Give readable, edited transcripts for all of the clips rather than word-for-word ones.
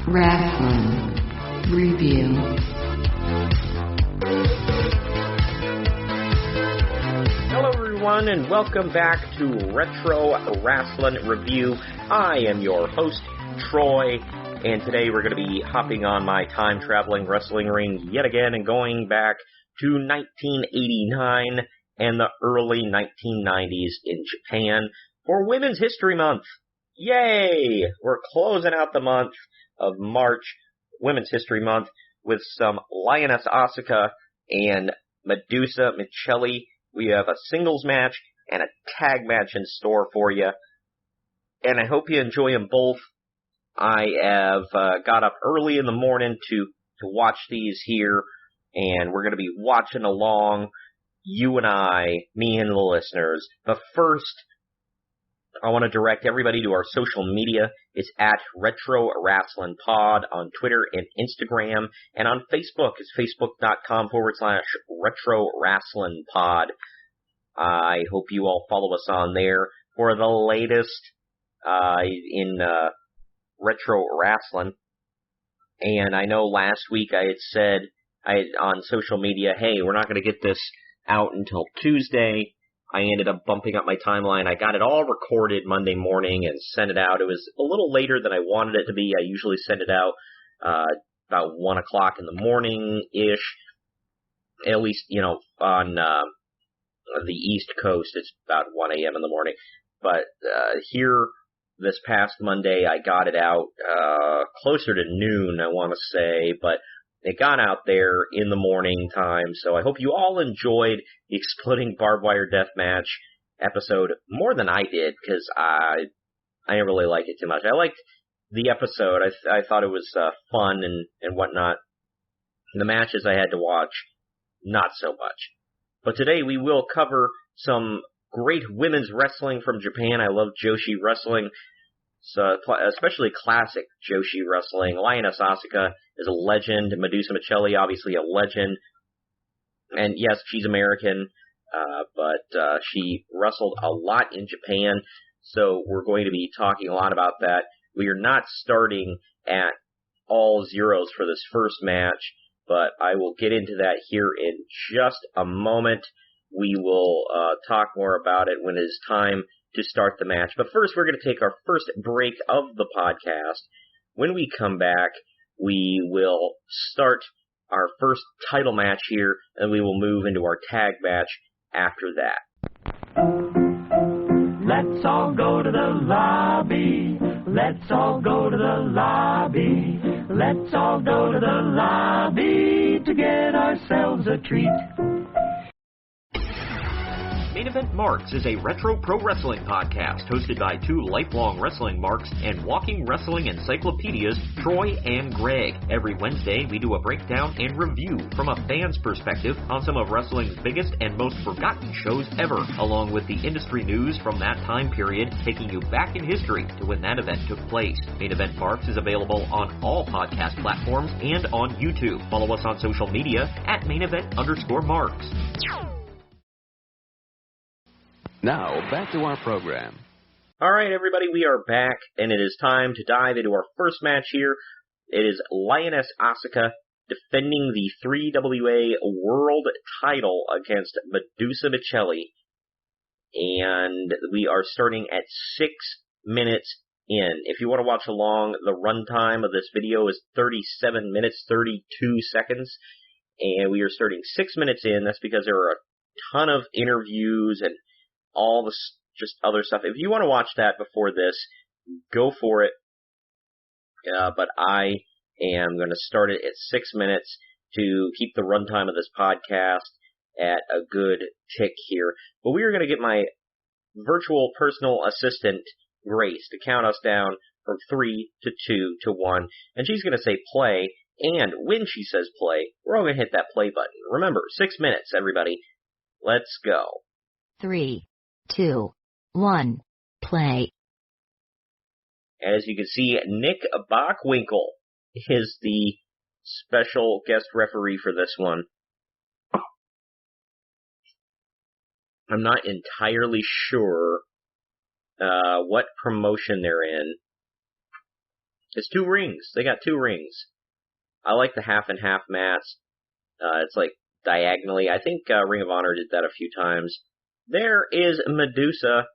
Wrestling Review. Hello everyone and welcome back to Retro Wrestling Review. I am your host, Troy, and today we're going to be hopping on my time-traveling wrestling ring yet again and going back to 1989 and the early 1990s in Japan for Women's History Month. Yay! We're closing out the month of March, Women's History Month, with some Lioness Asuka and Madusa Miceli. We have a singles match and a tag match in store for you, and I hope you enjoy them both. I have got up early in the morning to watch these here, and we're going to be watching along, you and I, me and the listeners. But first, I want to direct everybody to our social media. It's at Retro Wrestling Pod on Twitter and Instagram. And on Facebook, it's facebook.com/Retro Wrestling Pod. I hope you all follow us on there for the latest in retro wrestling. And I know last week I had said on social media, hey, we're not going to get this out until Tuesday. I ended up bumping up my timeline. I got it all recorded Monday morning and sent it out. It was a little later than I wanted it to be. I usually send it out about 1 o'clock in the morning-ish. At least, on the East Coast, it's about 1 a.m. in the morning. But here, this past Monday, I got it out closer to noon, I want to say. But it got out there in the morning time, so I hope you all enjoyed the Exploding Barbed Wire Deathmatch episode more than I did, because I didn't really like it too much. I liked the episode. I thought it was fun and whatnot. The matches I had to watch, not so much. But today we will cover some great women's wrestling from Japan. I love Joshi wrestling. So, especially classic Joshi wrestling. Lioness Asuka is a legend. Madusa Miceli, obviously a legend. And yes, she's American, but she wrestled a lot in Japan, so we're going to be talking a lot about that. We are not starting at all zeros for this first match, but I will get into that here in just a moment. We will talk more about it when it is time to start the match. But first, we're going to take our first break of the podcast. When we come back, we will start our first title match here, and we will move into our tag match after that. Let's all go to the lobby. Let's all go to the lobby. Let's all go to the lobby to get ourselves a treat. Main Event Marks is a retro pro wrestling podcast hosted by two lifelong wrestling marks and walking wrestling encyclopedias, Troy and Greg. Every Wednesday, we do a breakdown and review from a fan's perspective on some of wrestling's biggest and most forgotten shows ever, along with the industry news from that time period, taking you back in history to when that event took place. Main Event Marks is available on all podcast platforms and on YouTube. Follow us on social media at @mainevent_marks. Now, back to our program. All right, everybody, we are back, and it is time to dive into our first match here. It is Lioness Asuka defending the 3WA World title against Madusa Miceli, and we are starting at 6 minutes in. If you want to watch along, the runtime of this video is 37 minutes, 32 seconds, and we are starting 6 minutes in. That's because there are a ton of interviews and all this just other stuff. If you want to watch that before this, go for it. But I am going to start it at 6 minutes to keep the runtime of this podcast at a good tick here. But we are going to get my virtual personal assistant, Grace, to count us down from 3 to 2 to 1. And she's going to say play. And when she says play, we're all going to hit that play button. Remember, 6 minutes, everybody. Let's go. 3, 2, 1, play. As you can see, Nick Bockwinkel is the special guest referee for this one. I'm not entirely sure what promotion they're in. It's 2 rings. They got 2 rings. I like the half and half mats. It's like diagonally. I think Ring of Honor did that a few times. There is Madusa.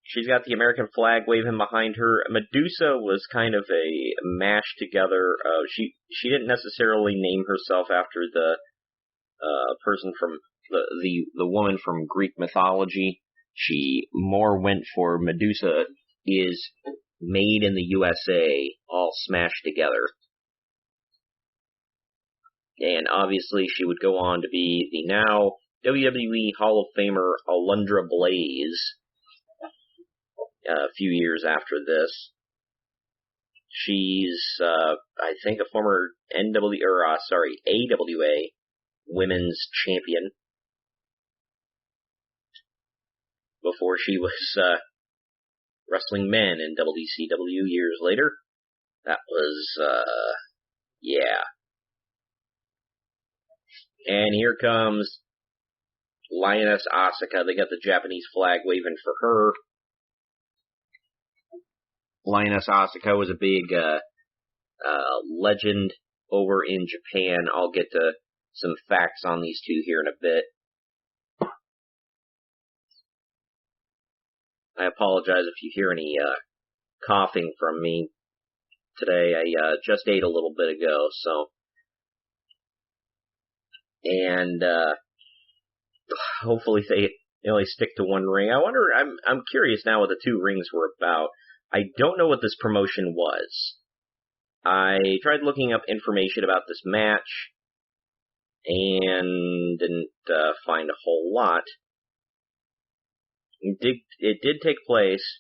She's got the American flag waving behind her. Madusa was kind of a mashed together. She didn't necessarily name herself after the person from the woman from Greek mythology. She more went for Madusa is made in the USA, all smashed together. And obviously she would go on to be the now WWE Hall of Famer Alundra Blaze a few years after this. She's, I think, a former AWA Women's Champion. Before she was wrestling men in WCW years later. That was, yeah. And here comes Lioness Asuka. They got the Japanese flag waving for her. Lioness Asuka was a big legend over in Japan. I'll get to some facts on these two here in a bit. I apologize if you hear any coughing from me today. I just ate a little bit ago, so. And hopefully they only stick to 1 ring. I wonder. I'm curious now what the 2 rings were about. I don't know what this promotion was. I tried looking up information about this match and didn't find a whole lot. It did take place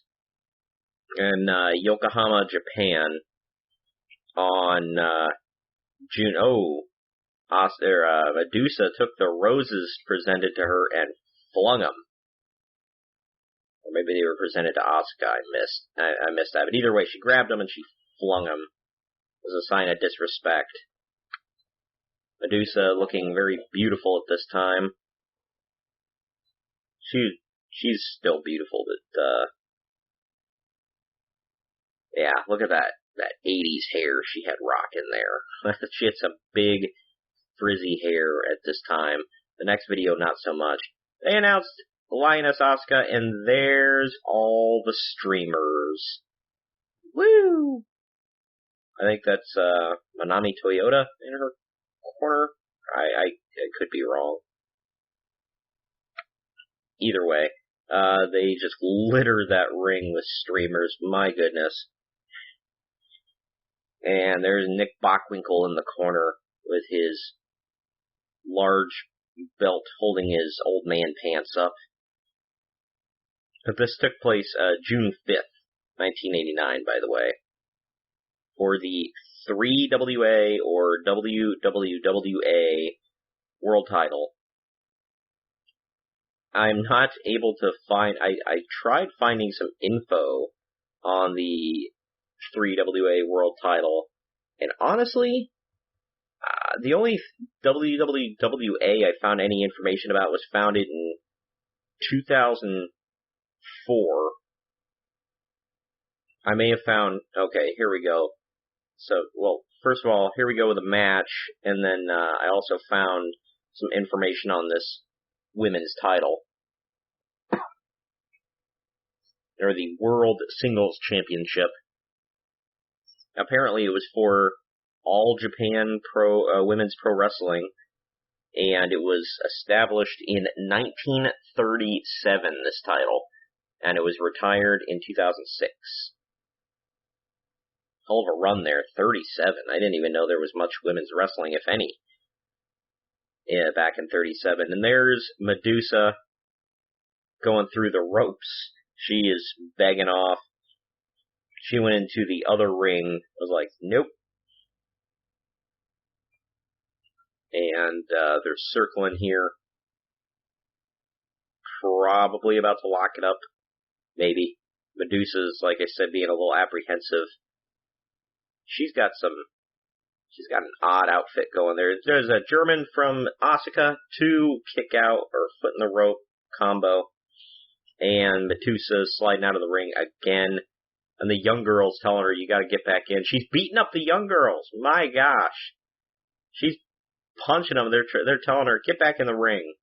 in Yokohama, Japan on June. Madusa took the roses presented to her and flung them. Or maybe they were presented to Asuka. I missed that. But either way, she grabbed them and she flung them. It was a sign of disrespect. Madusa looking very beautiful at this time. She's still beautiful, but, yeah, look at that 80s hair she had rocking there. She had some big, frizzy hair at this time. The next video, not so much. They announced Lioness Asuka, and there's all the streamers. Woo! I think that's, Manami Toyota in her corner. I could be wrong. Either way. They just litter that ring with streamers. My goodness. And there's Nick Bockwinkel in the corner with his large belt holding his old man pants up. But this took place June 5th, 1989, by the way, for the 3WA or WWWA World Title. I'm not able to find. I tried finding some info on the 3WA World Title, and honestly, the only WWWA I found any information about was founded in 2004. I may have found. Okay, here we go. So, well, first of all, here we go with a match, and then I also found some information on this women's title, or the World Singles Championship. Apparently, it was for All Japan Women's Pro Wrestling, and it was established in 1937. This title, and it was retired in 2006. Hell of a run there, 37. I didn't even know there was much women's wrestling, if any. Yeah, back in 37. And there's Madusa going through the ropes. She is begging off. She went into the other ring. Was like, nope. And they're circling here. Probably about to lock it up. Maybe. Madusa's, like I said, being a little apprehensive. She's got an odd outfit going there. There's a German from Asuka, 2 kick out or foot in the rope combo, and Madusa sliding out of the ring again. And the young girl's telling her, you gotta get back in. She's beating up the young girls. My gosh. She's punching them. They're telling her, get back in the ring.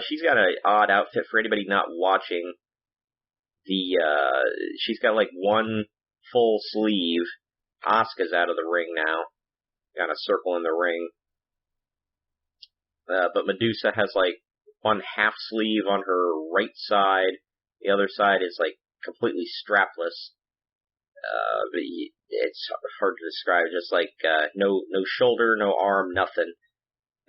She's got an odd outfit for anybody not watching. She's got like one full sleeve. Asuka's out of the ring now. Got a circle in the ring. But Madusa has like one half sleeve on her right side. The other side is like completely strapless. But it's hard to describe. Just like no shoulder, no arm, nothing.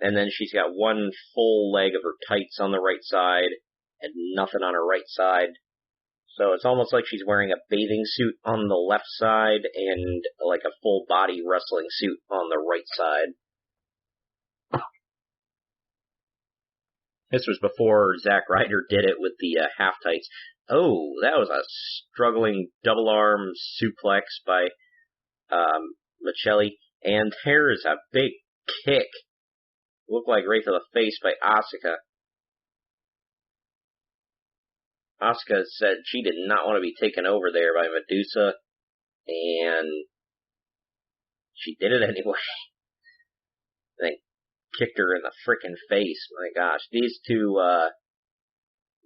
And then she's got one full leg of her tights on the right side and nothing on her right side. So it's almost like she's wearing a bathing suit on the left side and like a full body wrestling suit on the right side. This was before Zack Ryder did it with the half tights. Oh, that was a struggling double arm suplex by Miceli. And there's a big kick. Looked like right to the face by Asuka. Asuka said she did not want to be taken over there by Madusa, and she did it anyway. They kicked her in the frickin' face. My gosh, these two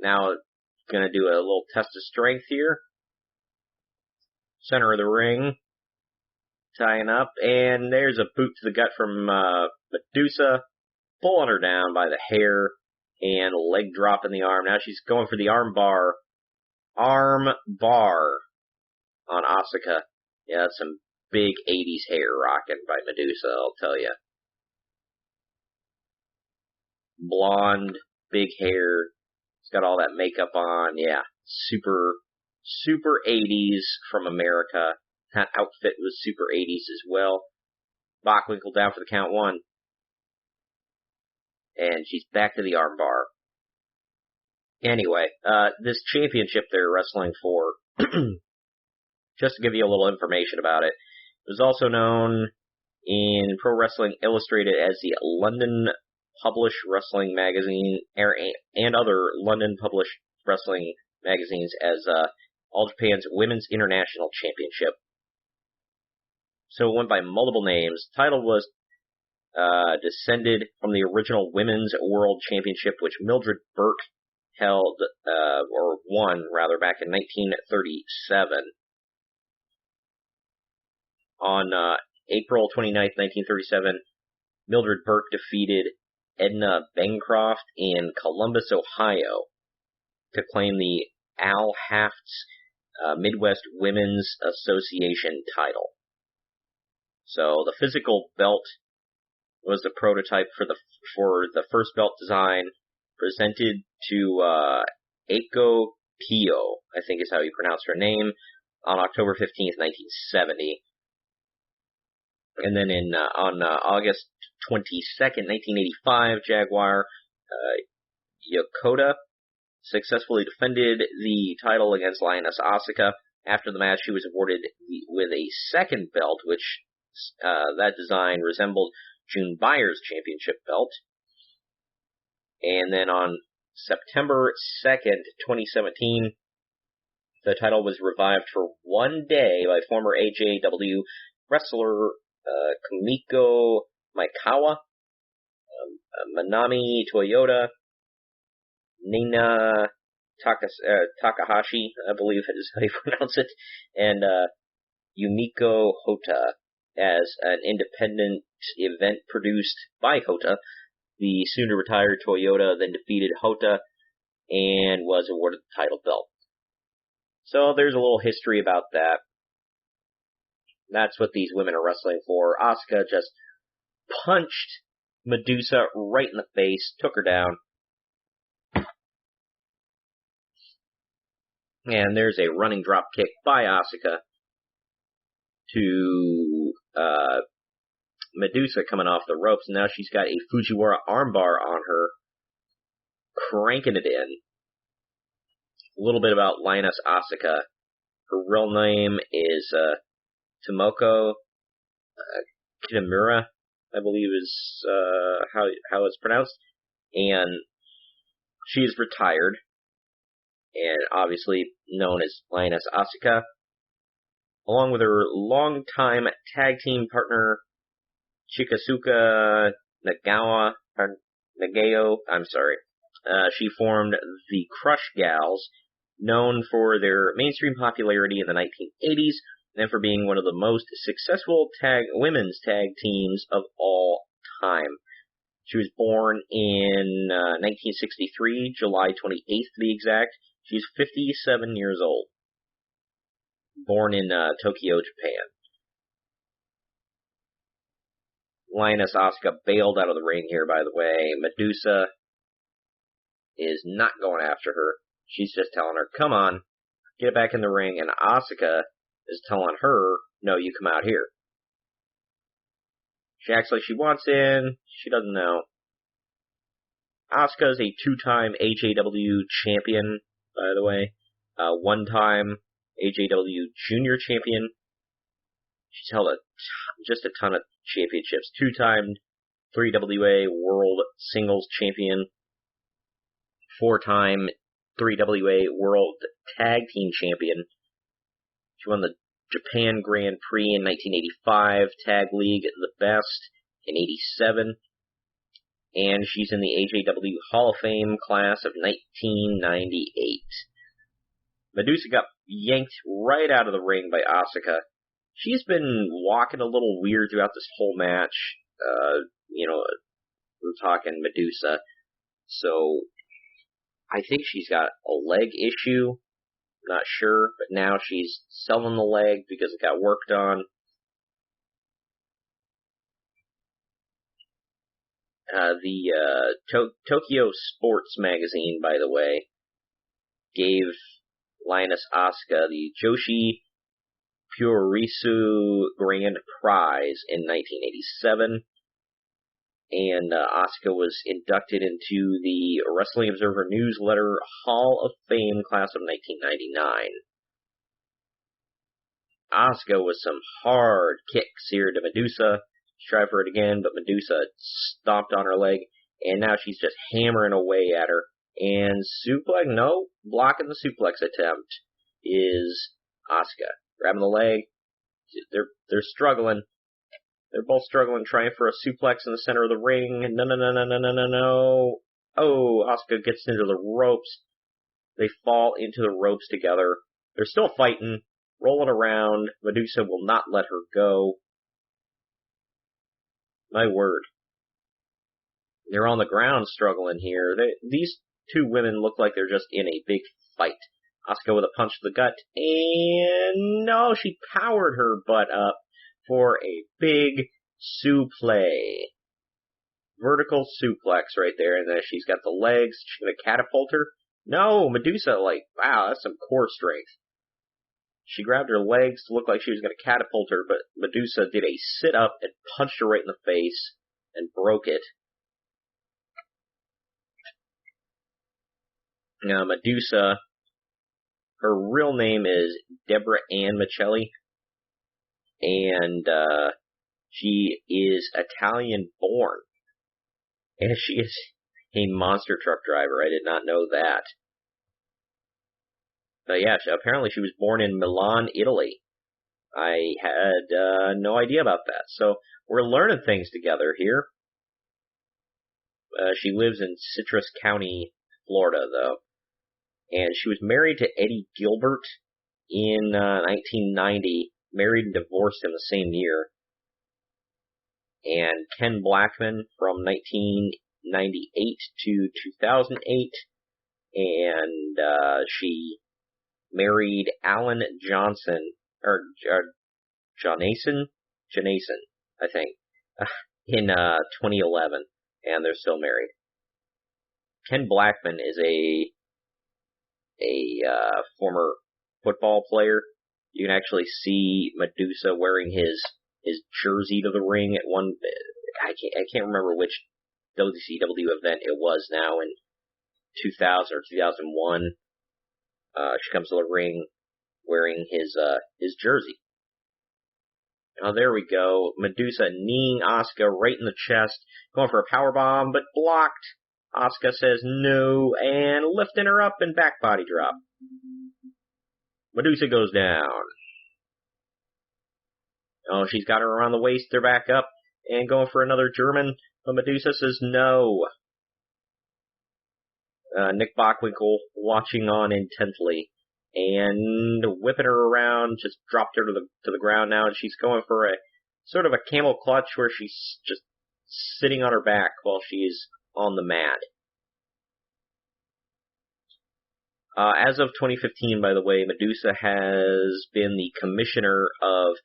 now gonna do a little test of strength here. Center of the ring, tying up, and there's a boot to the gut from Madusa, pulling her down by the hair. And leg drop in the arm. Now she's going for the arm bar. Arm bar on Asuka. Yeah, that's some big 80s hair rocking by Madusa, I'll tell you. Blonde, big hair. She's got all that makeup on. Yeah, super 80s from America. That outfit was super 80s as well. Bockwinkel down for the count one. And she's back to the armbar. Anyway, this championship they're wrestling for, just to give you a little information about it, it was also known in Pro Wrestling Illustrated as the London Published Wrestling Magazine, and other London Published Wrestling magazines as All Japan's Women's International Championship. So it went by multiple names. The title was descended from the original Women's World Championship, which Mildred Burke held, or won, rather, back in 1937. On April 29th, 1937, Mildred Burke defeated Edna Bancroft in Columbus, Ohio, to claim the Al Hafts Midwest Women's Association title. So the physical belt was the prototype for the first belt design, presented to Eiko Pio, I think is how you pronounce her name, on October 15th, 1970. And then on August 22nd, 1985, Jaguar Yokota successfully defended the title against Lioness Asuka. After the match, she was awarded with a second belt, which that design resembled June Byers' championship belt. And then on September 2nd, 2017, the title was revived for one day by former AJW wrestler Kumiko Maikawa, Manami Toyota, Nina Takahashi, I believe is how you pronounce it, and Yumiko Hotta as an independent event produced by Hotta. The soon-to-retired Toyota then defeated Hotta and was awarded the title belt. So there's a little history about that. That's what these women are wrestling for. Asuka just punched Madusa right in the face, took her down. And there's a running drop kick by Asuka to Madusa coming off the ropes. Now she's got a Fujiwara armbar on her, cranking it in. A little bit about Lioness Asuka. Her real name is Tomoko Kitamura, I believe is how it's pronounced. And she is retired. and obviously known as Lioness Asuka, along with her longtime tag team partner, Chikasuka Nagao. She formed the Crush Gals, known for their mainstream popularity in the 1980s, and for being one of the most successful women's tag teams of all time. She was born in 1963, July 28th to be exact. She's 57 years old. Born in Tokyo, Japan. Lioness Asuka bailed out of the ring here, by the way. Madusa is not going after her. She's just telling her, come on, get back in the ring. And Asuka is telling her, no, you come out here. She acts like she wants in. She doesn't know. Asuka is a two-time AJW champion, by the way. One-time AJW junior champion. She's held just a ton of championships. Two-time 3WA World Singles Champion. Four-time 3WA World Tag Team Champion. She won the Japan Grand Prix in 1985, Tag League the Best in 87, and she's in the AJW Hall of Fame class of 1998. Madusa got yanked right out of the ring by Asuka. She's been walking a little weird throughout this whole match. We're talking Madusa. So, I think she's got a leg issue. Not sure, but now she's selling the leg because it got worked on. The Tokyo Sports magazine, by the way, gave Lioness Asuka the Joshi Purisu Grand Prize in 1987. And Asuka was inducted into the Wrestling Observer Newsletter Hall of Fame class of 1999. Asuka with some hard kicks here to Madusa. She tried for it again, but Madusa stomped on her leg, and now she's just hammering away at her. And blocking the suplex attempt is Asuka. Grabbing the leg. They're struggling. They're both struggling, trying for a suplex in the center of the ring. No. Oh, Asuka gets into the ropes. They fall into the ropes together. They're still fighting, rolling around. Madusa will not let her go. My word. They're on the ground struggling here. These two women look like they're just in a big fight. Asuka with a punch to the gut. And no, she powered her butt up for a big suplex. Vertical suplex right there, and then she's got the legs. She's gonna catapult her. No, Madusa, wow, that's some core strength. She grabbed her legs to look like she was gonna catapult her, but Madusa did a sit-up and punched her right in the face and broke it. Now, Madusa, her real name is Deborah Ann Miceli. And she is Italian-born. And she is a monster truck driver. I did not know that. But yeah, apparently she was born in Milan, Italy. I had no idea about that. So we're learning things together here. She lives in Citrus County, Florida, though. And she was married to Eddie Gilbert in 1990. Married and divorced in the same year. And Ken Blackman from 1998 to 2008. And she married Alan Johnson, or Jonason, I think, in 2011. And they're still married. Ken Blackman is a former football player. You can actually see Madusa wearing his jersey to the ring at one. I can't remember which WCW event it was now in 2000 or 2001. She comes to the ring wearing his jersey. Oh, there we go. Madusa kneeing Asuka right in the chest, going for a powerbomb, but blocked. Asuka says no, and lifting her up and back body drop. Madusa goes down. Oh, she's got her around the waist, they're back up, and going for another German, but Madusa says no. Nick Bockwinkel watching on intently, and whipping her around, just dropped her to the ground now, and she's going for a sort of a camel clutch where she's just sitting on her back while she's on the mat. As of 2015, by the way, Madusa has been the commissioner of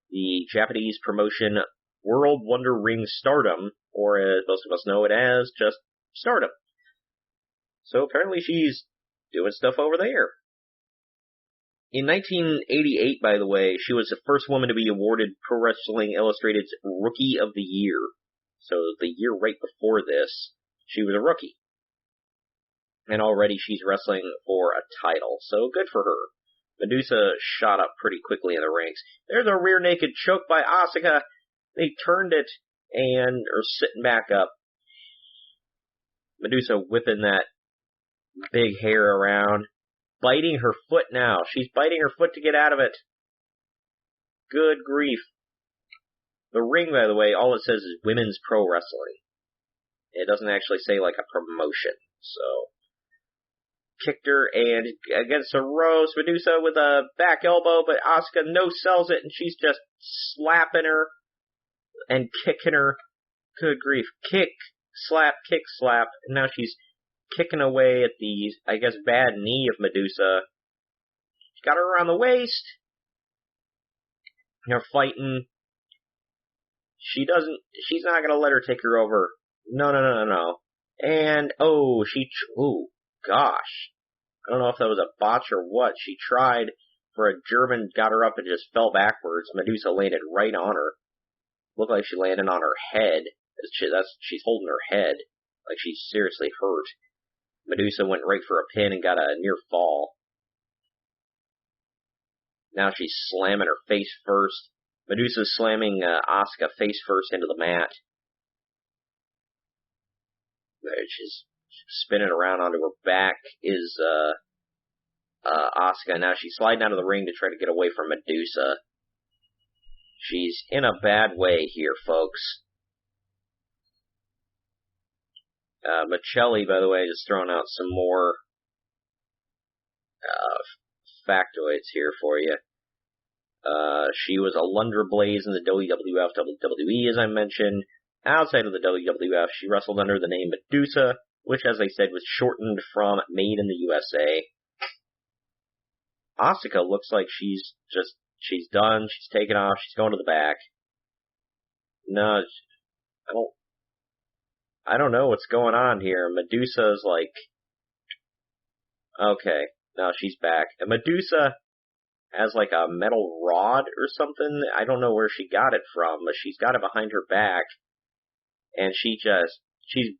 the Japanese promotion World Wonder Ring Stardom, or as most of us know it as, just Stardom. So apparently she's doing stuff over there. In 1988, by the way, she was the first woman to be awarded Pro Wrestling Illustrated's Rookie of the Year. So the year right before this, she was a rookie. And already she's wrestling for a title, so good for her. Madusa shot up pretty quickly in the ranks. There's a rear naked choke by Asuka. They turned it and are sitting back up. Madusa whipping that big hair around. Biting her foot now. She's biting her foot to get out of it. Good grief. The ring, by the way, all it says is Women's Pro Wrestling. It doesn't actually say like a promotion, so... Kicked her, and against the ropes, Madusa with a back elbow, but Asuka no-sells it, and she's just slapping her and kicking her. Good grief. Kick, slap, and now she's kicking away at the, I guess, bad knee of Madusa. She got her around the waist. They're fighting. She's not gonna let her take her over. No. And, oh, gosh. I don't know if that was a botch or what. She tried for a German, got her up and just fell backwards. Madusa landed right on her. Looked like she landed on her head. She's holding her head. Like she's seriously hurt. Madusa went right for a pin and got a near fall. Now she's slamming her face first. Madusa's slamming Asuka face first into the mat. She's spinning around onto her back is Asuka. Now she's sliding out of the ring to try to get away from Madusa. She's in a bad way here, folks. Miceli, by the way, just throwing out some more factoids here for you. She was a Lundra Blaze in the WWF, WWE, as I mentioned. Outside of the WWF, she wrestled under the name Madusa, which, as I said, was shortened from Made in the USA. Asuka looks like she's done, she's taken off, she's going to the back. No, I don't know what's going on here. Madusa's like, okay, now she's back. And Madusa has like a metal rod or something. I don't know where she got it from, but she's got it behind her back. And she's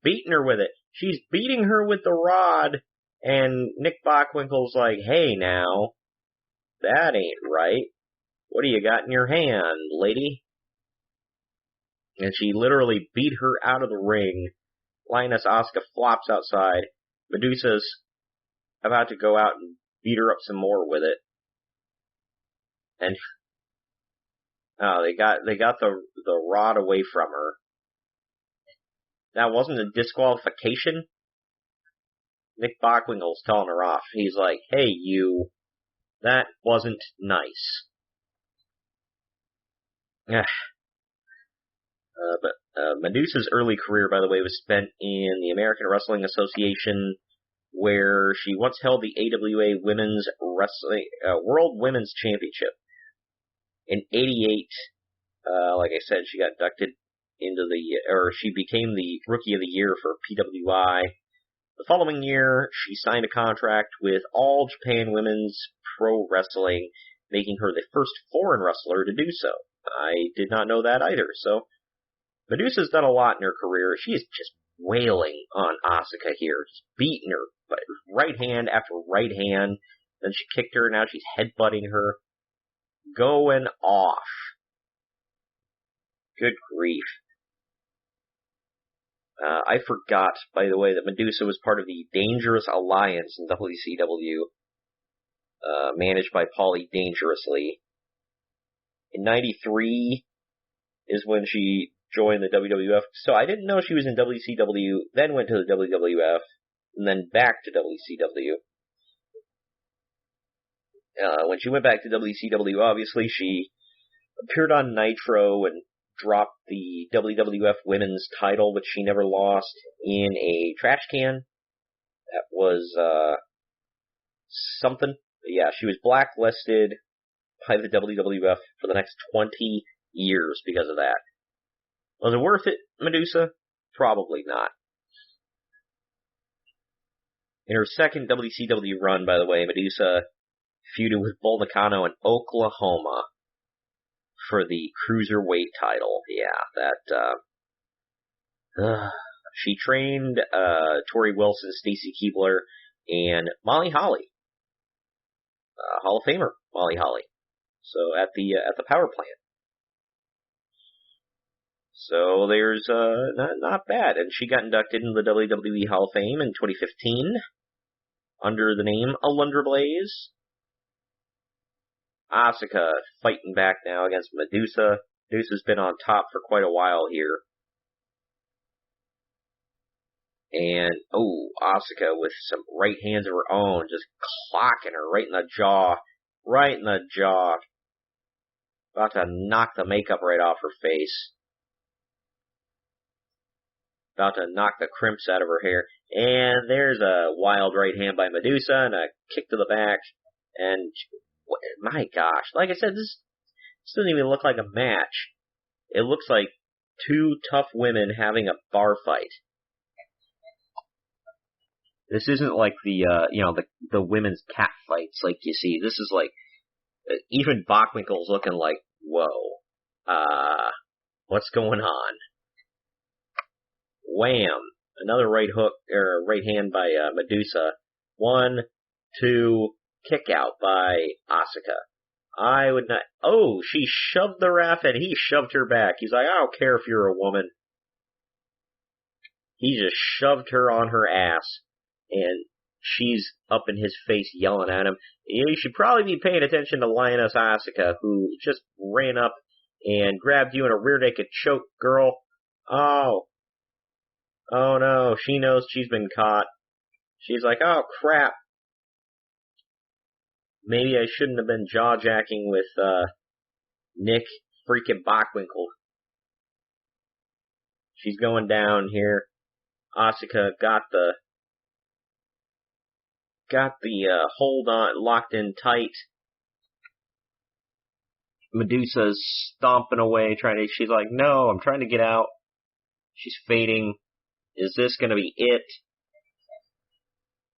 beating her with it. She's beating her with the rod, and Nick Bockwinkel's like, hey now, that ain't right. What do you got in your hand, lady? And she literally beat her out of the ring. Lioness Asuka flops outside. Madusa's about to go out and beat her up some more with it. And they got the rod away from her. That wasn't a disqualification. Nick Bockwinkel's telling her off. He's like, hey, you, that wasn't nice. But Madusa's early career, by the way, was spent in the American Wrestling Association, where she once held the AWA Women's Wrestling World Women's Championship. In '88, like I said, she got inducted she became the Rookie of the Year for PWI. The following year, she signed a contract with All Japan Women's Pro Wrestling, making her the first foreign wrestler to do so. I did not know that either. So, Madusa's done a lot in her career. She is just wailing on Asuka here, just beating her, but right hand after right hand. Then she kicked her. Now she's headbutting her, going off. Good grief. I forgot, by the way, that Madusa was part of the Dangerous Alliance in WCW, managed by Paulie Dangerously. In 93 is when she joined the WWF. So I didn't know she was in WCW, then went to the WWF, and then back to WCW. When she went back to WCW, obviously she appeared on Nitro and dropped the WWF Women's title, which she never lost, in a trash can. That was, something. Yeah, she was blacklisted by the WWF for the next 20 years because of that. Was it worth it, Madusa? Probably not. In her second WCW run, by the way, Madusa feuded with Bull Nakano in Oklahoma for the Cruiserweight title. Yeah, that, she trained, Tori Wilson, Stacy Keibler, and Molly Holly. Hall of Famer, Molly Holly. So, at the power plant. So, there's, not bad. And she got inducted into the WWE Hall of Fame in 2015 under the name Alundra Blaze. Asuka fighting back now against Madusa. Madusa's been on top for quite a while here. And, Asuka with some right hands of her own, just clocking her right in the jaw. Right in the jaw. About to knock the makeup right off her face. About to knock the crimps out of her hair. And there's a wild right hand by Madusa and a kick to the back. And, my gosh, like I said, this doesn't even look like a match. It looks like two tough women having a bar fight. This isn't like the women's cat fights like you see. This is like, even Bockwinkel's looking like, whoa, what's going on? Wham! Another right hook, or right hand by Madusa. 1, 2, kick out by Asuka. I would not, she shoved the ref and he shoved her back. He's like, I don't care if you're a woman. He just shoved her on her ass. And she's up in his face yelling at him. You should probably be paying attention to Lioness Asuka, who just ran up and grabbed you in a rear naked choke, girl. Oh no, she knows she's been caught. She's like, oh crap. Maybe I shouldn't have been jaw-jacking with, Nick freaking Bockwinkel. She's going down here. Asuka got the hold on, locked in tight. Madusa's stomping away, she's like, no, I'm trying to get out. She's fading. Is this gonna be it?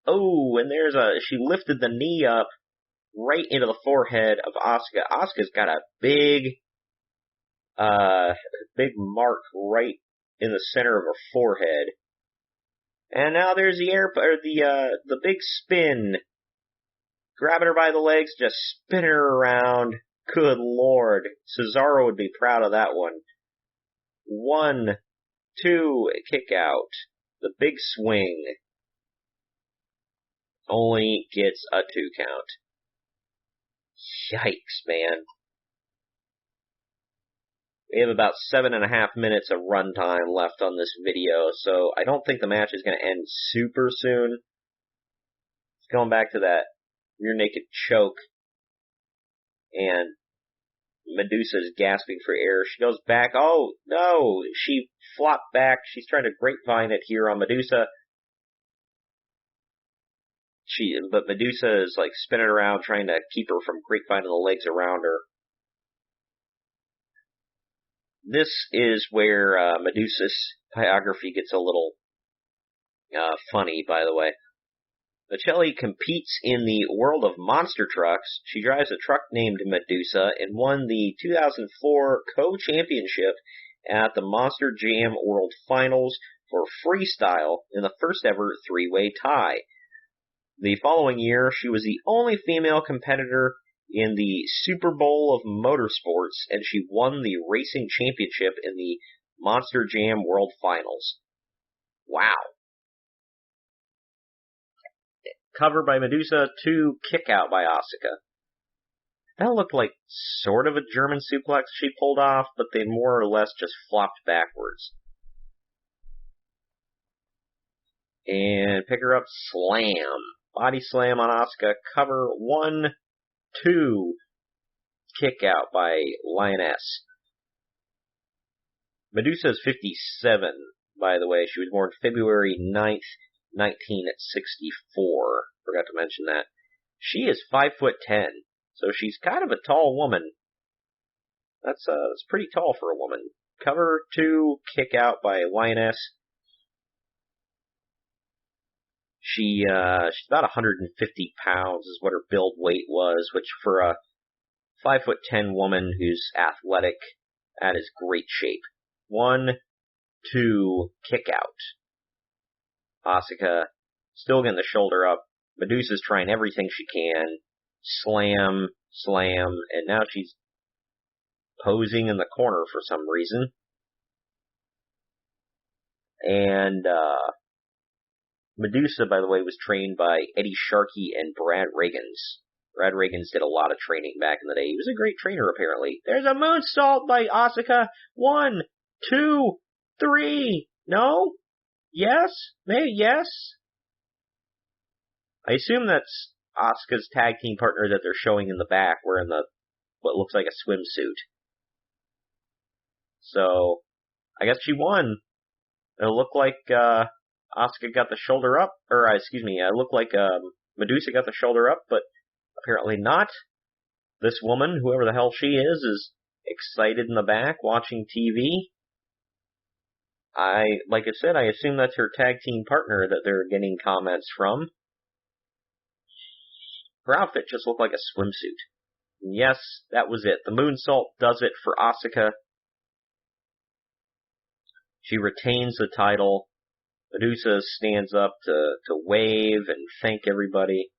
And she lifted the knee up right into the forehead of Asuka. Asuka's got a big mark right in the center of her forehead. And now there's the big spin. Grabbing her by the legs, just spinning her around. Good lord. Cesaro would be proud of that one. 1, 2, kick out. The big swing. Only gets a 2 count. Yikes, man. We have about 7.5 minutes of runtime left on this video, so I don't think the match is going to end super soon. Going back to that rear naked choke, and Madusa's gasping for air. She goes back. Oh, no! She flopped back. She's trying to grapevine it here on Madusa. But Madusa is like spinning around trying to keep her from grapevining the legs around her. This is where Madusa's biography gets a little funny, by the way. Miceli competes in the world of monster trucks. She drives a truck named Madusa and won the 2004 co-championship at the Monster Jam World Finals for freestyle in the first ever 3-way tie. The following year, she was the only female competitor in the Super Bowl of Motorsports, and she won the racing championship in the Monster Jam World Finals. Wow. Cover by Madusa, 2 kick out by Asuka. That looked like sort of a German suplex she pulled off, but they more or less just flopped backwards. And pick her up, slam. Body slam on Asuka, cover 1, 2. Kick out by Lioness. Madusa is 57, by the way. She was born February 9th, 1964. Forgot to mention that. She is 5'10", so she's kind of a tall woman. That's pretty tall for a woman. Cover 2, kick out by Lioness. She's about 150 pounds is what her build weight was, which for a 5'10" woman who's athletic, that is great shape. 1, 2, kick out. Asuka still getting the shoulder up. Madusa's trying everything she can. Slam, slam, and now she's posing in the corner for some reason. And Madusa, by the way, was trained by Eddie Sharkey and Brad Reagans. Brad Reagans did a lot of training back in the day. He was a great trainer, apparently. There's a moonsault by Asuka. 1, 2, 3. No? Yes? Maybe yes? I assume that's Asuka's tag team partner that they're showing in the back wearing what looks like a swimsuit. So, I guess she won. It looked like Asuka got the shoulder up, or it looked like Madusa got the shoulder up, but apparently not. This woman, whoever the hell she is excited in the back watching TV. Like I said, I assume that's her tag team partner that they're getting comments from. Her outfit just looked like a swimsuit. And yes, that was it. The moonsault does it for Asuka. She retains the title. Madusa stands up to wave and thank everybody.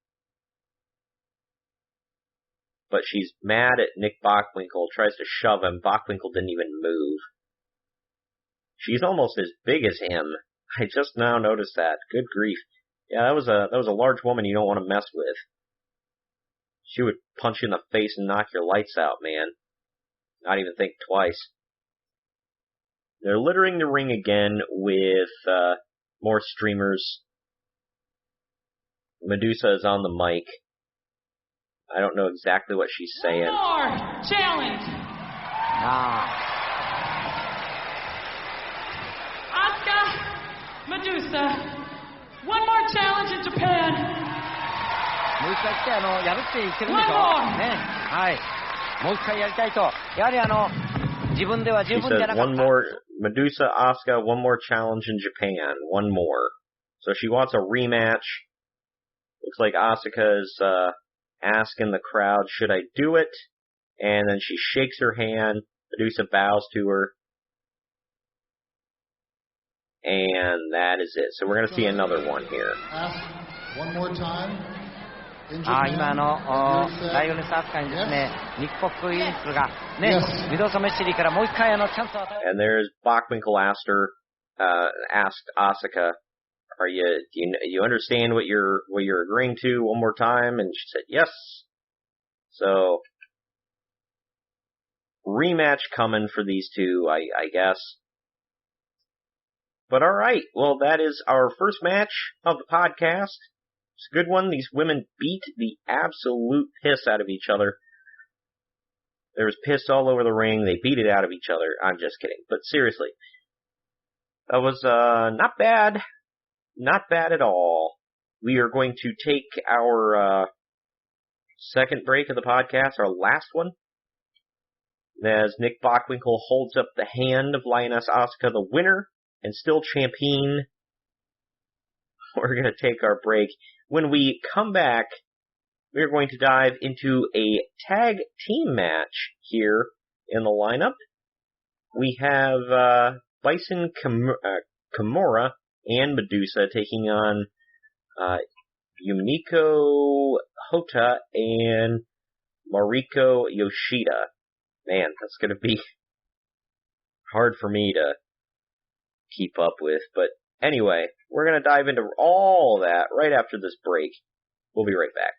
But she's mad at Nick Bockwinkel, tries to shove him. Bockwinkel didn't even move. She's almost as big as him. I just now noticed that. Good grief. Yeah, that was a large woman you don't want to mess with. She would punch you in the face and knock your lights out, man. Not even think twice. They're littering the ring again with more streamers. Madusa is on the mic. I don't know exactly what she's saying. One more challenge. Asuka, Madusa. One more challenge in Japan. もう一回来てやるって言ってるんでしょ One more. ね。はい。もう一回やりたいと。やはり自分では十 She 分じゃ says なかった。 one more, Madusa, Asuka, one more challenge in Japan. One more. So she wants a rematch. Looks like Asuka's asking the crowd, should I do it? And then she shakes her hand. Madusa bows to her. And that is it. So we're going to see another one here. Ask one more time. 今ライオネスアスカにですね、ニック・ボックウィンクルがね、ミドソメシリからもう一回チャンスを与え And there's Bockwinkel asked Asuka, you understand what you're agreeing to one more time? And she said yes. So rematch coming for these two, I guess. But alright, well that is our first match of the podcast. It's a good one. These women beat the absolute piss out of each other. There was piss all over the ring. They beat it out of each other. I'm just kidding. But seriously, that was not bad. Not bad at all. We are going to take our second break of the podcast, our last one, as Nick Bockwinkel holds up the hand of Lioness Asuka, the winner, and still champion. We're going to take our break. When we come back, we're going to dive into a tag team match here in the lineup. We have Bison Kimura and Madusa taking on Yumiko, Hotta, and Mariko Yoshida. Man, that's going to be hard for me to keep up with, but Anyway, we're going to dive into all that right after this break. We'll be right back.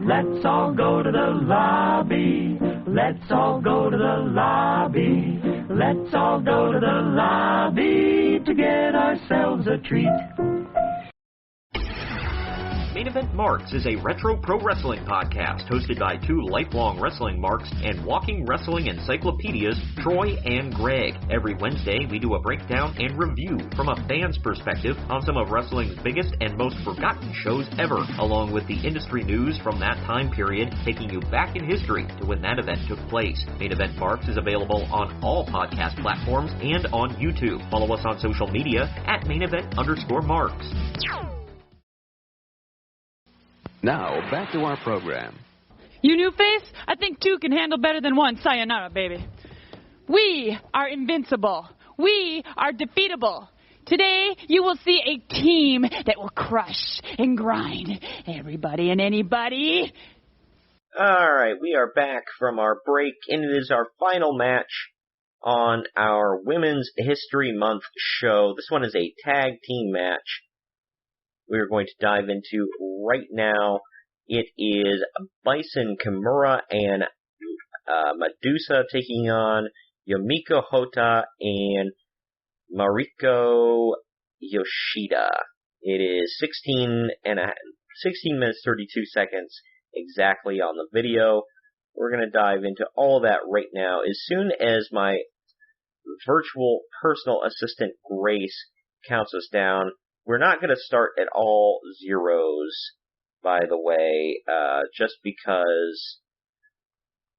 Let's all go to the lobby. Let's all go to the lobby. Let's all go to the lobby to get ourselves a treat. Main Event Marks is a retro pro wrestling podcast hosted by two lifelong wrestling marks and walking wrestling encyclopedias, Troy and Greg. Every Wednesday, we do a breakdown and review from a fan's perspective on some of wrestling's biggest and most forgotten shows ever, along with the industry news from that time period, taking you back in history to when that event took place. Main Event Marks is available on all podcast platforms and on YouTube. Follow us on social media at @main-event_marks. Now, back to our program. You new face? I think two can handle better than one. Sayonara, baby. We are invincible. We are defeatable. Today, you will see a team that will crush and grind everybody and anybody. Alright, we are back from our break, and it is our final match on our Women's History Month show. This one is a tag team match we're going to dive into right now. It is Bison Kimura and Madusa taking on Yumiko, Hotta, and Mariko, Yoshida. It is 16 minutes 32 seconds exactly on the video. We're going to dive into all that right now. As soon as my virtual personal assistant Grace counts us down. We're not going to start at all zeros, by the way, just because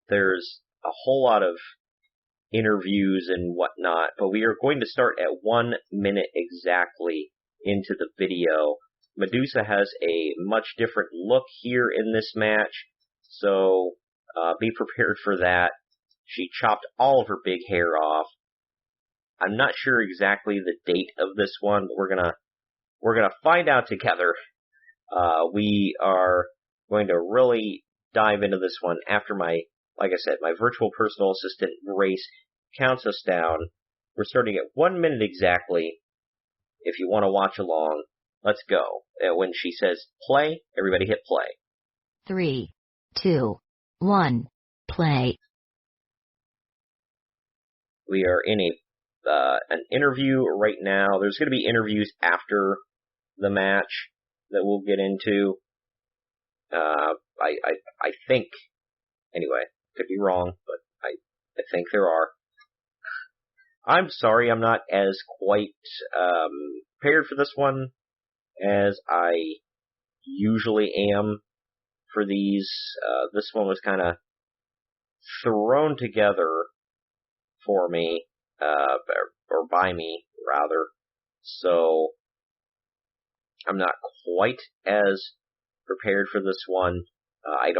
there's a whole lot of interviews and whatnot, but we are going to start at 1 minute exactly into the video. Madusa has a much different look here in this match, so be prepared for that. She chopped all of her big hair off. I'm not sure exactly the date of this one, but we're gonna find out together. We are going to really dive into this one after like I said, my virtual personal assistant Grace counts us down. We're starting at 1 minute exactly. If you want to watch along, let's go. When she says play, everybody hit play. 3, 2, 1, play. We are in an interview right now. There's going to be interviews after the match that we'll get into. I think, anyway, could be wrong, but I think there are. I'm sorry, I'm not as quite prepared for this one as I usually am for these. This one was kind of thrown together for me, or by me, rather. So, I'm not quite as prepared for this one. I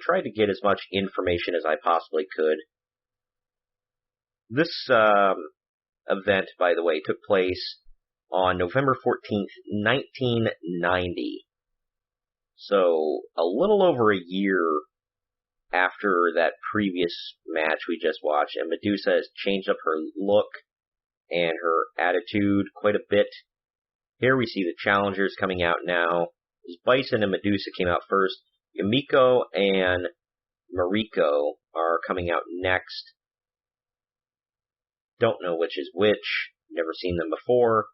tried to get as much information as I possibly could. This event, by the way, took place on November 14th, 1990. So, a little over a year after that previous match we just watched, and Madusa has changed up her look and her attitude quite a bit. Here we see the challengers coming out now. Bison and Madusa came out first. Yumiko and Mariko are coming out next. Don't know which is which. Never seen them before.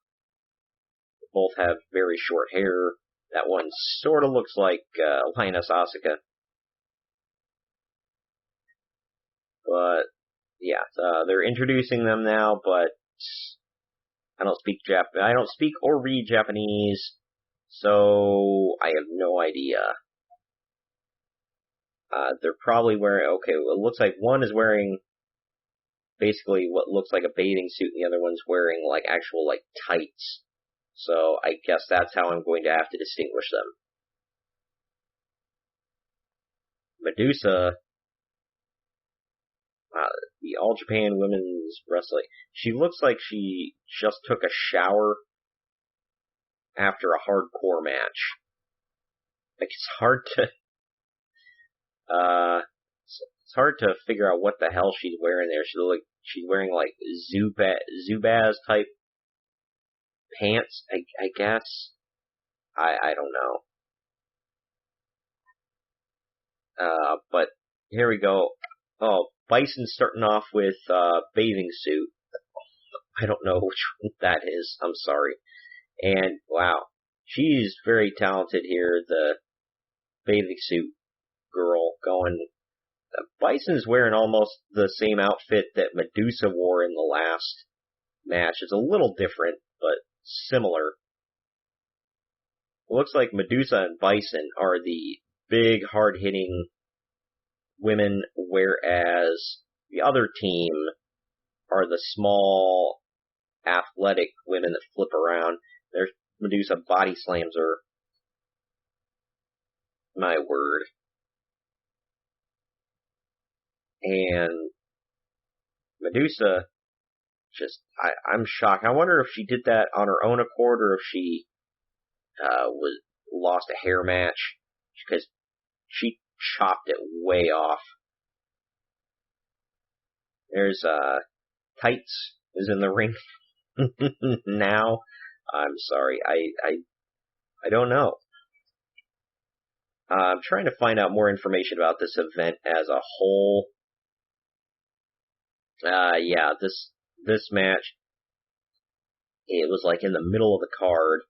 They both have very short hair. That one sort of looks like Lioness Asuka. But, yeah, they're introducing them now, but I don't speak or read Japanese, so I have no idea. They're probably wearing, okay, well, it looks like one is wearing basically what looks like a bathing suit, and the other one's wearing, like, actual, like, tights. So I guess that's how I'm going to have to distinguish them. Madusa, the All Japan Women's Wrestling. She looks like she just took a shower after a hardcore match. Like, it's hard to figure out what the hell she's wearing there. She's wearing like Zubaz type pants, I guess. I don't know. But here we go. Oh, Bison's starting off with bathing suit. I don't know which one that is. I'm sorry. And wow, she's very talented here. The bathing suit girl going. Bison's wearing almost the same outfit that Madusa wore in the last match. It's a little different, but similar. It looks like Madusa and Bison are the big, hard-hitting women, whereas the other team are the small, athletic women that flip around. There's Madusa body slams her. My word. And Madusa, I'm shocked. I wonder if she did that on her own accord or if she lost a hair match, because she chopped it way off. There's Tights is in the ring now. I'm sorry, I don't know. I'm trying to find out more information about this event as a whole. Yeah, this match, it was like in the middle of the card.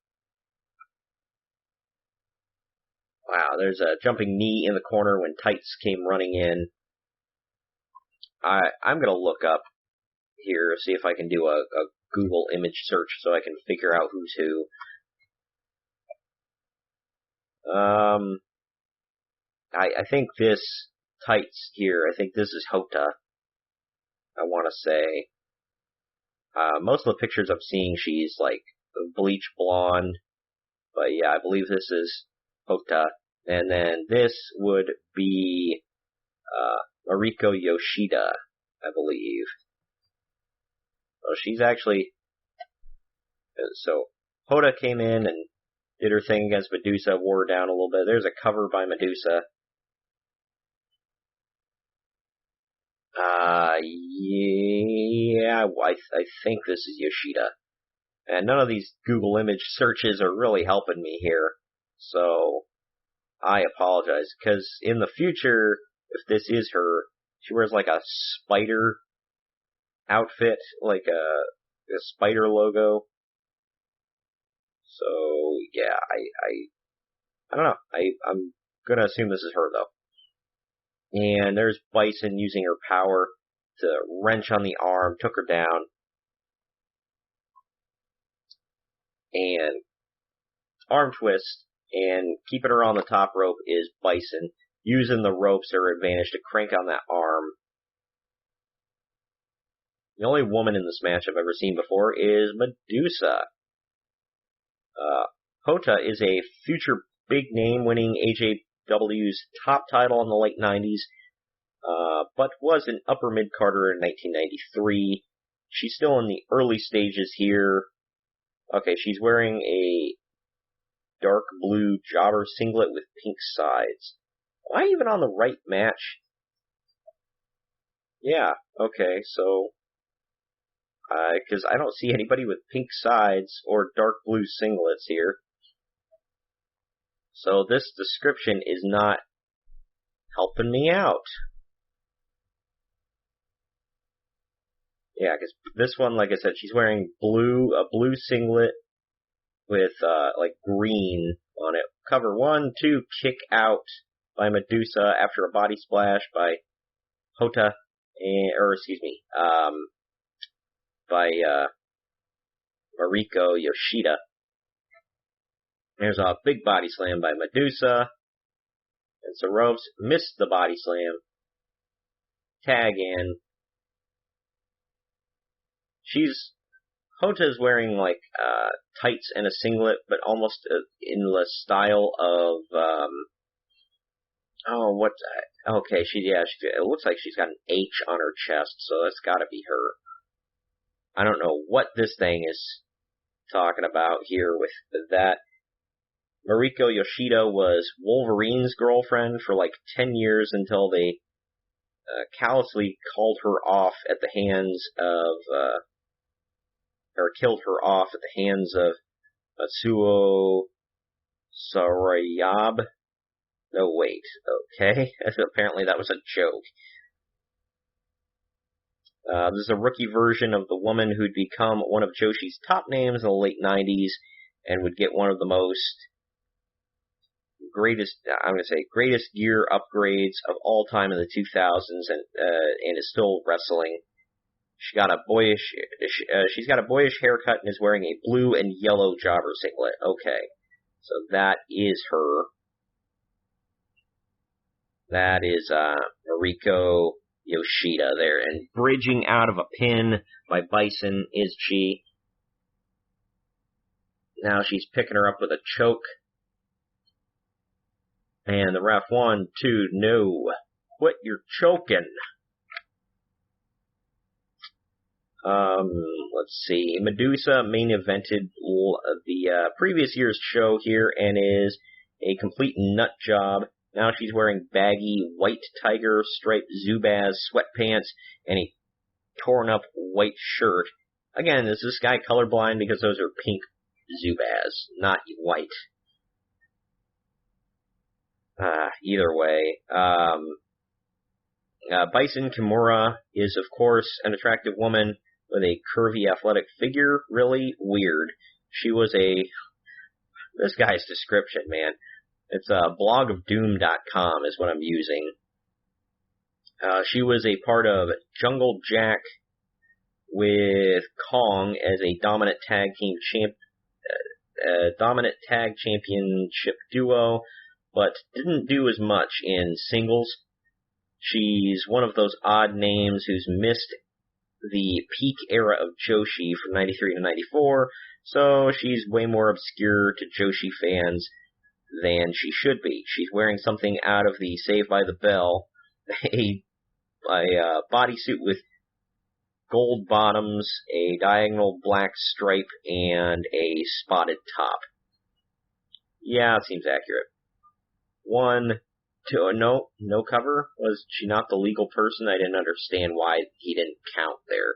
Wow, there's a jumping knee in the corner when Tights came running in. I'm gonna look up here, see if I can do a Google image search so I can figure out who's who. I think this Tights here, I think this is Hotta. I want to say. Most of the pictures I'm seeing, she's like bleach blonde. But yeah, I believe this is Hotta. And then this would be Mariko Yoshida, I believe. Well, she's actually... So, Hotta came in and did her thing against Madusa, wore her down a little bit. There's a cover by Madusa. Yeah, I think this is Yoshida. And none of these Google image searches are really helping me here. So, I apologize. Because in the future, if this is her, she wears like a spider outfit, like a spider logo. So, yeah, I don't know. I'm gonna assume this is her, though. And there's Bison using her power to wrench on the arm, took her down. And arm twist, and keeping her on the top rope is Bison, using the ropes to her advantage to crank on that arm. The only woman in this match I've ever seen before is Madusa. Hotta is a future big name, winning AJW's top title in the late 90s, but was an upper mid-carder in 1993. She's still in the early stages here. Okay, she's wearing a dark blue jobber singlet with pink sides. Am I even on the right match? Yeah, okay, so... because I don't see anybody with pink sides or dark blue singlets here. So this description is not helping me out. Yeah, because this one, like I said, she's wearing a blue singlet with, like, green on it. Cover 1, 2, kick out by Madusa after a body splash by Hotta, by Mariko Yoshida. There's a big body slam by Madusa. And so Ropes missed the body slam. Tag in. Hotta's wearing like tights and a singlet, but almost in the style of okay, it looks like she's got an H on her chest, so that's gotta be her. I don't know what this thing is talking about here with that. Mariko Yoshida was Wolverine's girlfriend for like 10 years until they callously called her off at the hands of killed her off at the hands of Atsuo Sarayab. No, wait. Okay. Apparently that was a joke. This is a rookie version of the woman who'd become one of Joshi's top names in the late 90s and would get one of the greatest gear upgrades of all time in the 2000s and is still wrestling. She's got a boyish haircut and is wearing a blue and yellow jobber singlet. Okay. So that is her. That is Mariko Yoshida there. And bridging out of a pin by Bison is Chi. Now she's picking her up with a choke. And the ref, 1, 2, no. Quit your choking. Let's see. Madusa main evented the previous year's show here and is a complete nut job. Now she's wearing baggy white tiger striped Zubaz sweatpants and a torn up white shirt. Again, is this guy colorblind because those are pink Zubaz, not white? Either way, Bison Kimura is, of course, an attractive woman with a curvy athletic figure. Really weird. She was this guy's description, man. It's blogofdoom.com is what I'm using. She was a part of Jungle Jack with Kong as a dominant tag championship duo, but didn't do as much in singles. She's one of those odd names who's missed the peak era of Joshi from 93 to 94, so she's way more obscure to Joshi fans than she should be. She's wearing something out of the Saved by the Bell, a bodysuit with gold bottoms, a diagonal black stripe, and a spotted top. Yeah, it seems accurate. 1, 2, no cover? Was she not the legal person? I didn't understand why he didn't count there.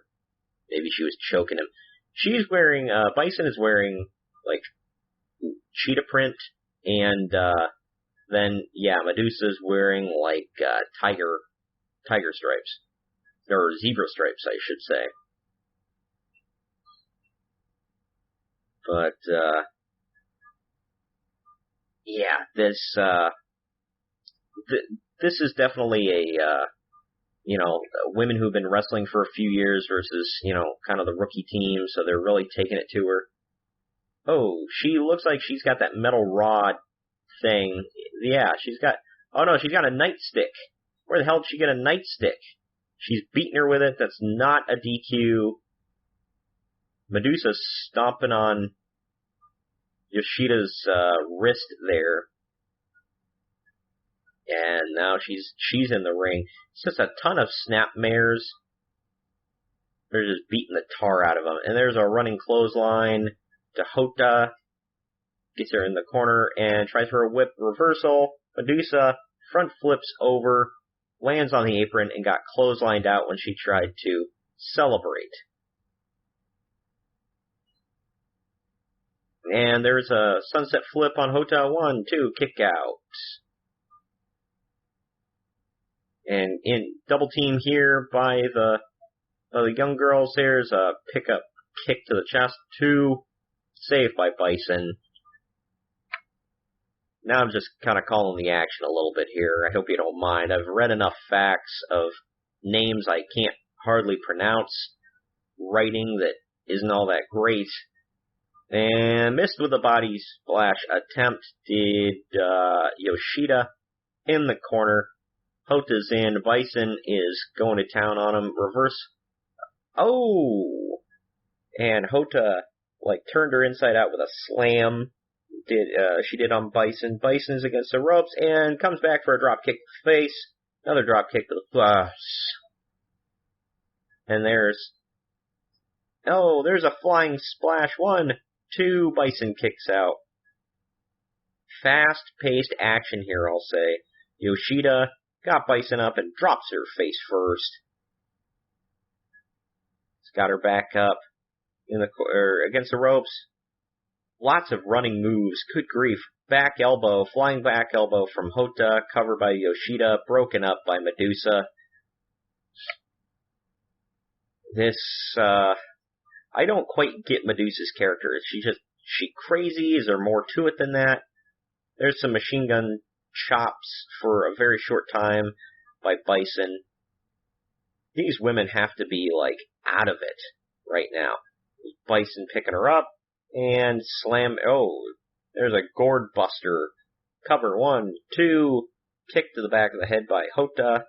Maybe she was choking him. She's wearing, Bison is wearing, like, cheetah print, and, then, yeah, Madusa's wearing, like, tiger stripes. Or zebra stripes, I should say. But, yeah, this is definitely women who've been wrestling for a few years versus, kind of the rookie team, so they're really taking it to her. Oh, she looks like she's got that metal rod thing. Yeah, she's got a nightstick. Where the hell did she get a nightstick? She's beating her with it. That's not a DQ. Madusa's stomping on Yoshida's wrist there. And now she's in the ring. It's just a ton of snapmares. They're just beating the tar out of them. And there's a running clothesline to Hotta. Gets her in the corner and tries for a whip reversal. Madusa front flips over, lands on the apron, and got clotheslined out when she tried to celebrate. And there's a sunset flip on Hotta. 1, 2, kick out. And in double team here by the young girls, there's a pickup kick to the chest. 2, saved by Bison. Now I'm just kind of calling the action a little bit here. I hope you don't mind. I've read enough facts of names I can't hardly pronounce. Writing that isn't all that great. And missed with a body splash attempt did Yoshida in the corner. Hotta's in. Bison is going to town on him. Reverse. Oh! And Hotta, turned her inside out with a slam. She did on Bison. Bison's against the ropes and comes back for a drop kick to the face. Another drop kick to the face. And there's a flying splash. 1, 2, Bison kicks out. Fast-paced action here, I'll say. Yoshida got Bison up and drops her face first. He's got her back up. against the ropes. Lots of running moves. Good grief. Back elbow, flying back elbow from Hotta, covered by Yoshida, broken up by Madusa. This, I don't quite get Madusa's character. Is she crazy? Is there more to it than that? There's some machine gun chops for a very short time by Bison. These women have to be, like, out of it right now. Bison picking her up and slam. Oh, there's a gourd buster. Cover 1, 2. Kick to the back of the head by Hotta.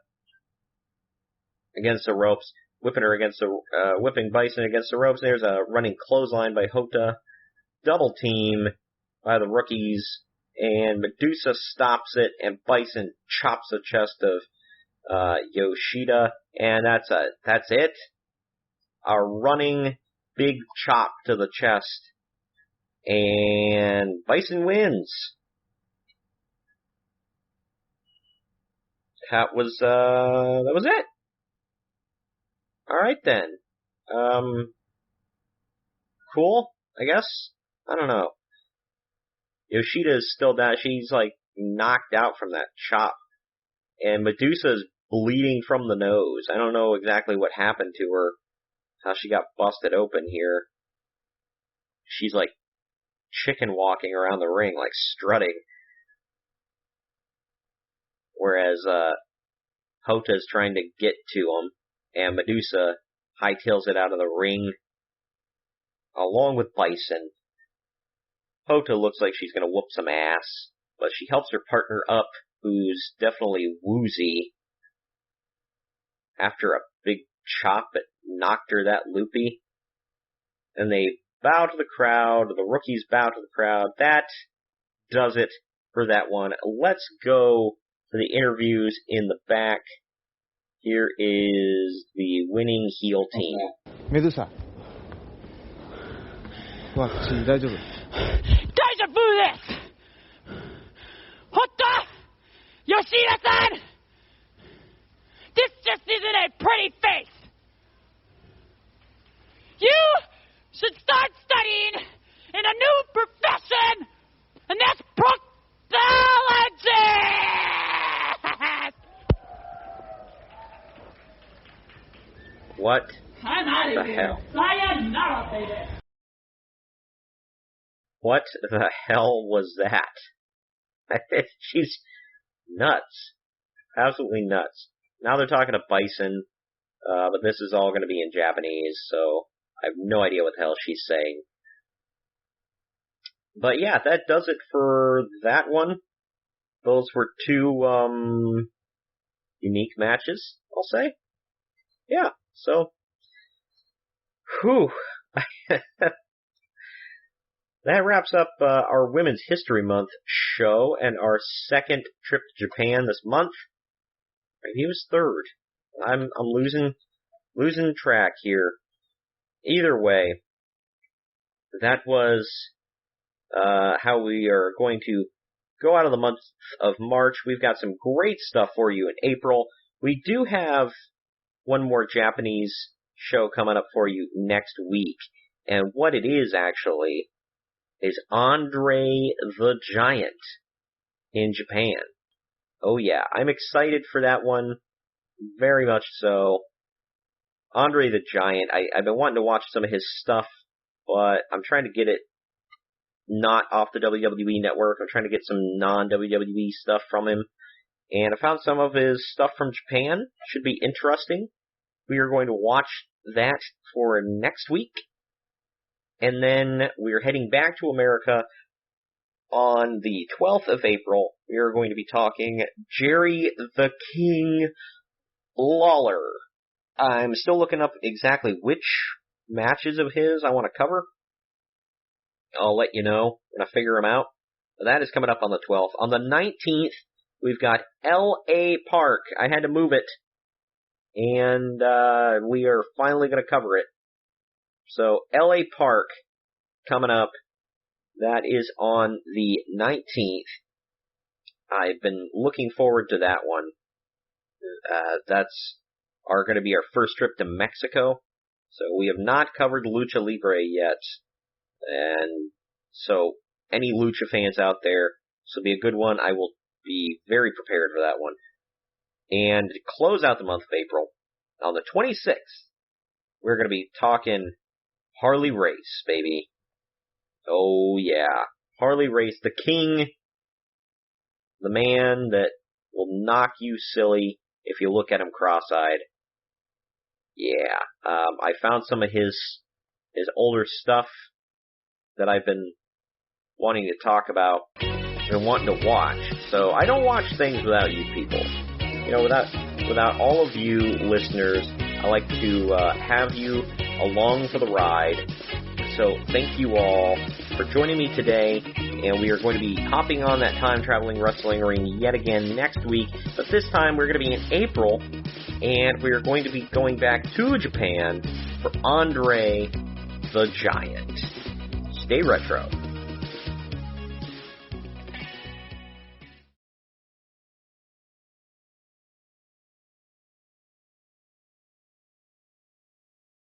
Against the ropes. Whipping Bison against the ropes. There's a running clothesline by Hotta. Double team by the rookies. And Madusa stops it, and Bison chops the chest of Yoshida. And that's it. A running big chop to the chest. And Bison wins. That was it. Alright then. Cool, I guess? I don't know. Yoshida is still down. She's, like, knocked out from that chop. And Madusa's bleeding from the nose. I don't know exactly what happened to her. How she got busted open here. She's, like, chicken walking around the ring, like, strutting. Whereas, Hotta's trying to get to him. And Madusa hightails it out of the ring. Along with Bison. Hotta looks like she's going to whoop some ass, but she helps her partner up, who's definitely woozy. After a big chop that knocked her that loopy. And they bow to the crowd, the rookies bow to the crowd. That does it for that one. Let's go to the interviews in the back. Here is the winning heel team. Medusa. ワクチン大丈夫? Deja vu this! Hotta! Yoshida-san! This just isn't a pretty face! You should start studying in a new profession, and that's proctology! What the hell? Sayonara, baby! What the hell was that? She's nuts. Absolutely nuts. Now they're talking to Bison, but this is all going to be in Japanese, so I have no idea what the hell she's saying. But yeah, that does it for that one. Those were two, unique matches, I'll say. Yeah, so, whew. That wraps up our Women's History Month show and our second trip to Japan this month. Maybe it was third. I'm losing track here. Either way, that was how we are going to go out of the month of March. We've got some great stuff for you in April. We do have one more Japanese show coming up for you next week. And what it is actually is Andre the Giant in Japan. Oh yeah, I'm excited for that one. Very much so. Andre the Giant, I've been wanting to watch some of his stuff, but I'm trying to get it not off the WWE network. I'm trying to get some non-WWE stuff from him. And I found some of his stuff from Japan. Should be interesting. We are going to watch that for next week. And then we're heading back to America on the 12th of April. We are going to be talking Jerry the King Lawler. I'm still looking up exactly which matches of his I want to cover. I'll let you know when I figure them out. But that is coming up on the 12th. On the 19th, we've got L.A. Park. I had to move it. And we are finally going to cover it. So, L.A. Park coming up. That is on the 19th. I've been looking forward to that one. That's going to be our first trip to Mexico. So we have not covered Lucha Libre yet. And so any Lucha fans out there, this will be a good one. I will be very prepared for that one. And to close out the month of April, on the 26th, we're going to be talking Harley Race, baby. Oh, yeah. Harley Race, the king, the man that will knock you silly if you look at him cross-eyed. Yeah. I found some of his older stuff that I've been wanting to talk about and wanting to watch. So I don't watch things without you people. You know, without all of you listeners, I like to have you along for the ride. So thank you all for joining me today, and we are going to be hopping on that time-traveling wrestling ring yet again next week, but this time we're going to be in April, and we are going to be going back to Japan for Andre the Giant. Stay retro.